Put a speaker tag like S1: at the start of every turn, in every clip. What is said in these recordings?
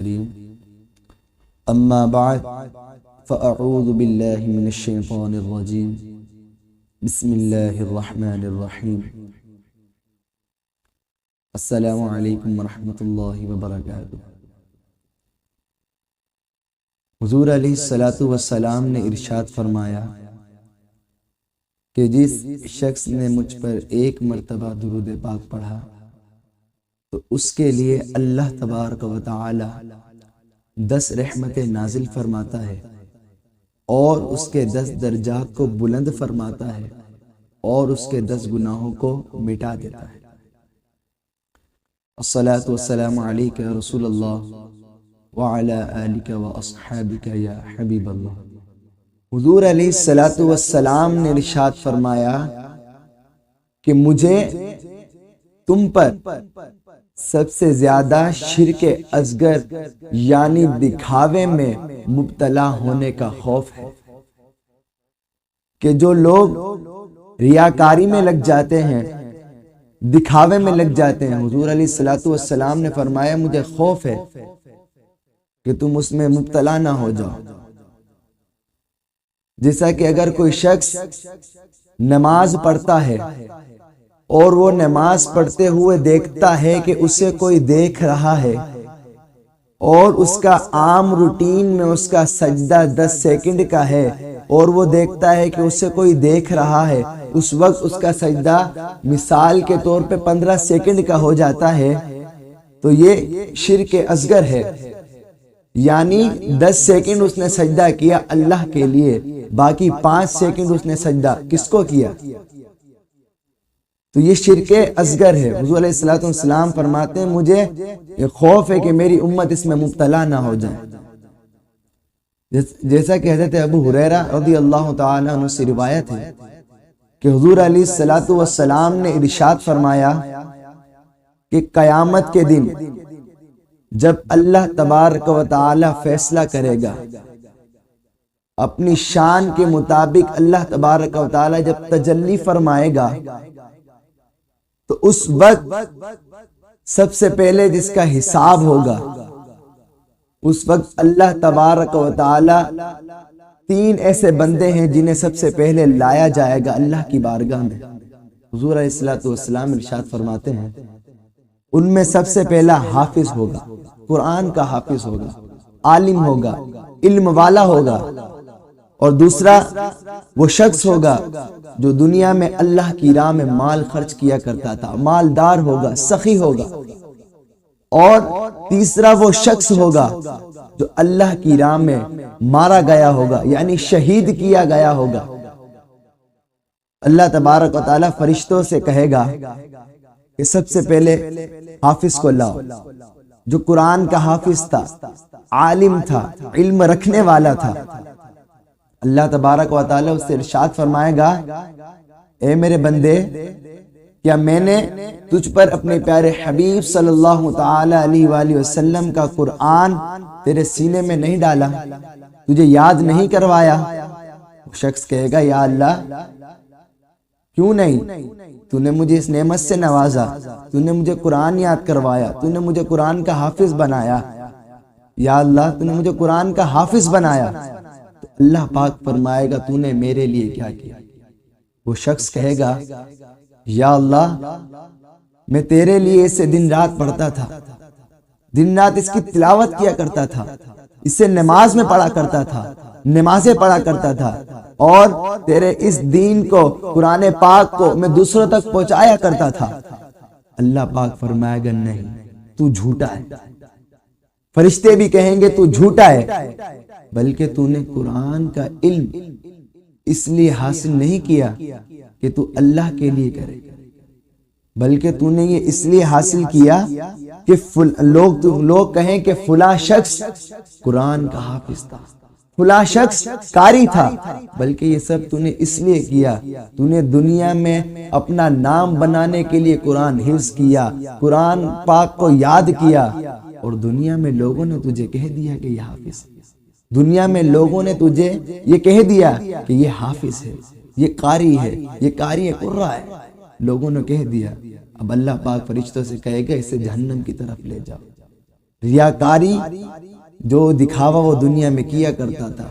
S1: اما بعد فاعوذ باللہ من الشیطان الرجیم بسم اللہ الرحمن الرحیم السلام علیکم ورحمۃ اللہ وبرکاتہ۔ حضور علیہ الصلوۃ والسلام نے ارشاد فرمایا کہ جس شخص نے مجھ پر ایک مرتبہ درود پاک پڑھا تو اس کے لیے اللہ تبارک و تعالی 10 رحمتیں نازل فرماتا ہے اور اس کے 10 درجات کو بلند فرماتا ہے اور اس کے 10 گناہوں کو مٹا دیتا ہے۔ الصلاۃ والسلام علیک یا رسول اللہ وعلی آلک واصحابک یا حبیب اللہ۔ حضور علیہ الصلوۃ والسلام نے ارشاد فرمایا کہ مجھے تم پر سب سے زیادہ شرک اصغر یعنی دکھاوے میں مبتلا ہونے کا خوف ہے کہ جو لوگ ریاکاری میں لگ جاتے ہیں، دکھاوے میں لگ جاتے ہیں، حضور علیہ الصلوۃ والسلام نے فرمایا مجھے خوف ہے کہ تم اس میں مبتلا نہ ہو جاؤ۔ جیسا کہ اگر کوئی شخص نماز پڑھتا ہے اور وہ نماز پڑھتے ہوئے دیکھتا ہے کہ اسے کوئی دیکھ رہا ہے اور اس کا عام روٹین میں اس کا سجدہ 10 سیکنڈ کا ہے اور وہ دیکھتا ہے کہ اسے کوئی دیکھ رہا ہے، اس وقت اس کا سجدہ مثال کے طور پہ 15 سیکنڈ کا ہو جاتا ہے، تو یہ شرک اصغر ہے۔ یعنی 10 سیکنڈ اس نے سجدہ کیا اللہ کے لیے، باقی 5 سیکنڈ اس نے سجدہ کس کو کیا؟ تو یہ شرک اصغر ہے۔ حضور علیہ الصلوۃ والسلام فرماتے ہیں مجھے یہ خوف ہے کہ میری امت اس میں مبتلا نہ ہو جائے۔ جیسا کہ حضرت ابو ہریرہ رضی اللہ تعالی عنہ سے روایت ہے کہ حضور علیہ الصلوۃ والسلام نے ارشاد فرمایا کہ قیامت کے دن جب اللہ تبارک و تعالی فیصلہ کرے گا، اپنی شان کے مطابق اللہ تبارک و تعالی جب تجلی فرمائے گا تو اس وقت سب سے پہلے جس کا حساب ہوگا، اس وقت اللہ تبارک و تعالی 3 ایسے بندے ہیں جنہیں سب سے پہلے لایا جائے گا اللہ کی بارگاہ میں۔ حضور علیہ الصلوۃ والسلام ارشاد فرماتے ہیں ان میں سب سے پہلا حافظ ہوگا، قرآن کا حافظ ہوگا، عالم ہوگا، علم والا ہوگا، اور دوسرا وہ شخص ہوگا جو دنیا میں اللہ کی راہ میں مال خرچ کیا کرتا تھا، مالدار ہوگا، سخی ہوگا، اور تیسرا وہ شخص ہوگا جو اللہ کی راہ میں مارا گیا ہوگا، یعنی شہید کیا گیا ہوگا۔ اللہ تبارک و تعالی فرشتوں سے کہے گا کہ سب سے پہلے حافظ کو لاؤ، جو قرآن کا حافظ تھا، عالم تھا، علم رکھنے والا تھا۔ اللہ تبارک و تعالی اس سے ارشاد فرمائے گا اے میرے بندے، کیا میں نے تجھ پر اپنے پیارے حبیب صلی اللہ تعالی علیہ وآلہ وسلم کا قرآن تیرے سینے میں نہیں ڈالا، تجھے یاد نہیں کروایا؟ وہ شخص کہے گا یا اللہ کیوں نہیں، تو نے مجھے اس نعمت سے نوازا، تو نے مجھے قرآن یاد کروایا، تو نے مجھے قرآن کا حافظ بنایا، یا اللہ تو نے مجھے قرآن کا حافظ بنایا۔ تو اللہ پاک فرمائے گا تو نے میرے لیے کیا کیا؟ وہ شخص کہے گا یا اللہ میں تیرے لیے اسے دن رات پڑھتا تھا، دن رات اس کی تلاوت کیا کرتا تھا، اسے نماز میں پڑھا کرتا تھا، نمازیں پڑھا کرتا تھا، اور تیرے اس دین کو، قرآن پاک کو میں دوسروں تک پہنچایا کرتا تھا۔ اللہ پاک فرمائے گا نہیں، تو جھوٹا ہے۔ فرشتے بھی کہیں گے تو جھوٹا ہے، بلکہ تو نے قرآن کا علم اس لیے حاصل نہیں کیا کہ تو اللہ کے لیے کرے، بلکہ تو نے یہ اس لیے حاصل کیا کہ لوگ کہیں کہ فلاں شخص قرآن کا حافظ تھا، فلاں شخص قاری تھا، بلکہ یہ سب تو نے اس لیے کیا، تو نے دنیا میں اپنا نام بنانے کے لیے قرآن حفظ کیا، قرآن پاک کو یاد کیا، اور دنیا میں لوگوں نے تجھے کہہ دیا کہ یہ حافظ ہے، دنیا میں لوگوں نے تجھے یہ کہہ دیا کہ یہ حافظ ہے، یہ قاری ہے، یہ قاری قرہ ہے، لوگوں نے کہہ دیا۔ اب اللہ پاک فرشتوں سے کہے گا اسے جہنم کی طرف لے جاؤ، ریاکاری جو دکھاوا وہ دنیا میں کیا کرتا تھا،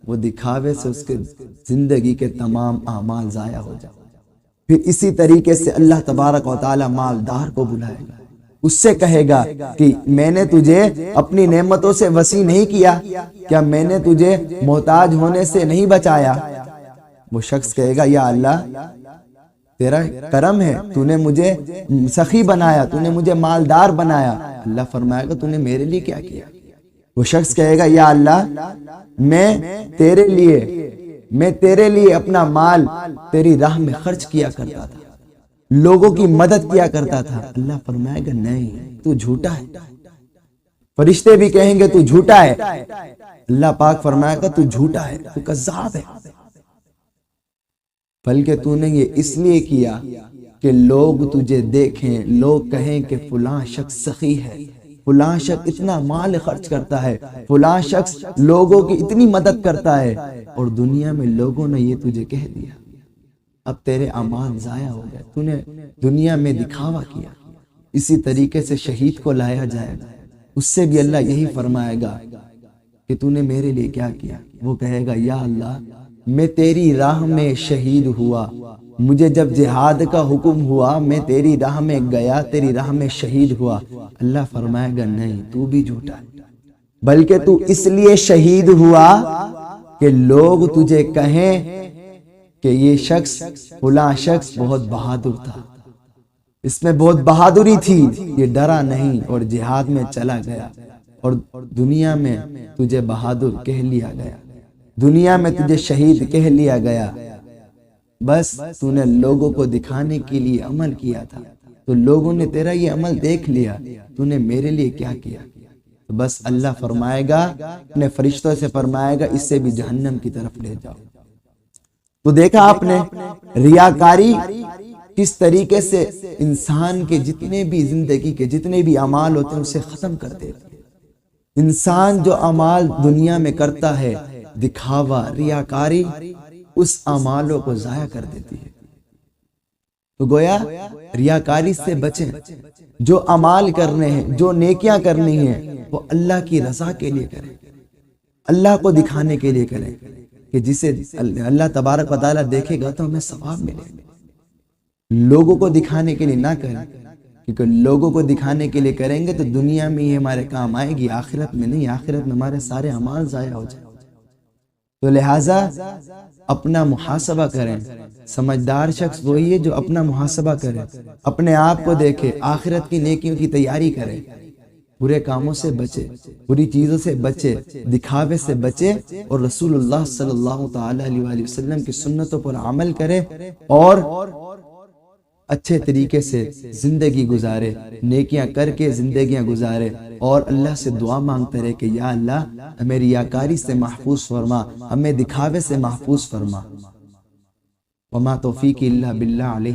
S1: وہ دکھاوے سے اس کے زندگی کے تمام اعمال ضائع ہو جائے۔ پھر اسی طریقے سے اللہ تبارک و تعالی مالدار کو بلائے گا، اس سے کہے گا کہ میں نے تجھے اپنی نعمتوں سے وسیع نہیں کیا کیا؟ میں نے تجھے محتاج ہونے سے نہیں بچایا؟ وہ شخص کہے گا یا اللہ تیرا کرم ہے، تو نے مجھے سخی بنایا، تو نے مجھے مالدار بنایا۔ اللہ فرمائے گا تو نے میرے لیے کیا کیا؟ وہ شخص کہے گا یا اللہ میں تیرے لیے اپنا مال تیری راہ میں خرچ کیا کرتا تھا، لوگوں کی مدد کیا کرتا تھا۔ اللہ فرمائے گا نہیں، تو جھوٹا ہے۔ فرشتے بھی کہیں گے تو جھوٹا ہے۔ اللہ پاک فرمائے گا تو جھوٹا ہے، تو کذاب ہے، بلکہ تو نے یہ اس لیے کیا کہ لوگ تجھے دیکھیں، لوگ کہیں کہ فلاں شخص سخی ہے، فلاں شخص اتنا مال خرچ کرتا ہے، فلاں شخص لوگوں کی اتنی مدد کرتا ہے، اور دنیا میں لوگوں نے یہ تجھے کہہ دیا، اب تیرے اعمال ضائع ہو گئے، تو نے دنیا میں دکھاوا کیا۔ اسی طریقے سے شہید کو لایا جائے گا، اس سے بھی اللہ یہی فرمائے گا کہ تو نے میرے لیے کیا کیا؟ وہ کہے گا یا اللہ میں تیری راہ میں شہید ہوا، مجھے جب جہاد کا حکم ہوا میں تیری راہ میں گیا، تیری راہ میں شہید ہوا۔ اللہ فرمائے گا نہیں، تو بھی جھوٹا ہے، بلکہ تو اس لیے شہید ہوا کہ لوگ تجھے کہیں کہ یہ شخص فلاں شخص بہت بہادر تھا، اس میں بہت بہادری تھی، یہ ڈرا نہیں اور جہاد میں چلا گیا، اور دنیا میں تجھے بہادر کہہ لیا گیا، دنیا میں تجھے شہید کہہ لیا گیا، بس تو نے لوگوں کو دکھانے کے لیے عمل کیا تھا، تو لوگوں نے تیرا یہ عمل دیکھ لیا، تو نے میرے لیے کیا کیا؟ تو بس اللہ فرمائے گا، اپنے فرشتوں سے فرمائے گا اس سے بھی جہنم کی طرف لے جاؤ۔ تو دیکھا آپ نے ریاکاری کس طریقے سے انسان کے جتنے بھی زندگی کے جتنے بھی اعمال ہوتے ہیں اسے ختم کر دیتے ہیں۔ انسان جو اعمال دنیا میں کرتا ہے، دکھاوا، ریاکاری، اس اعمالوں کو ضائع کر دیتی ہے۔ تو گویا ریاکاری سے بچیں، جو اعمال کرنے ہیں، جو نیکیاں کرنی ہیں، وہ اللہ کی رضا کے لیے کریں، اللہ کو دکھانے کے لیے کریں، کہ جسے اللہ تبارک و تعالیٰ دیکھے گا تو ہمیں ثواب ملے گا۔ لوگوں کو دکھانے کے لیے نہ کریں، کیونکہ لوگوں کو دکھانے کے لیے کریں گے تو دنیا میں یہ ہمارے کام آئے گی، آخرت میں نہیں، آخرت میں ہمارے سارے اعمال ضائع ہو جائیں۔ تو لہٰذا اپنا محاسبہ کریں۔ سمجھدار شخص وہی ہے جو اپنا محاسبہ کرے، اپنے آپ کو دیکھے، آخرت کی نیکیوں کی تیاری کرے، برے کاموں سے بچے، بری چیزوں سے بچے، دکھاوے سے بچے، اور رسول اللہ صلی اللہ تعالی علیہ وآلہ وسلم کی سنتوں پر عمل کرے، اور اچھے طریقے سے زندگی گزارے، نیکیاں کر کے زندگیاں گزارے، اور اللہ سے دعا مانگتے رہے کہ یا اللہ ہمیں ریاکاری سے محفوظ فرما، ہمیں دکھاوے سے محفوظ فرما۔ وما توفیقی الا باللہ علیہ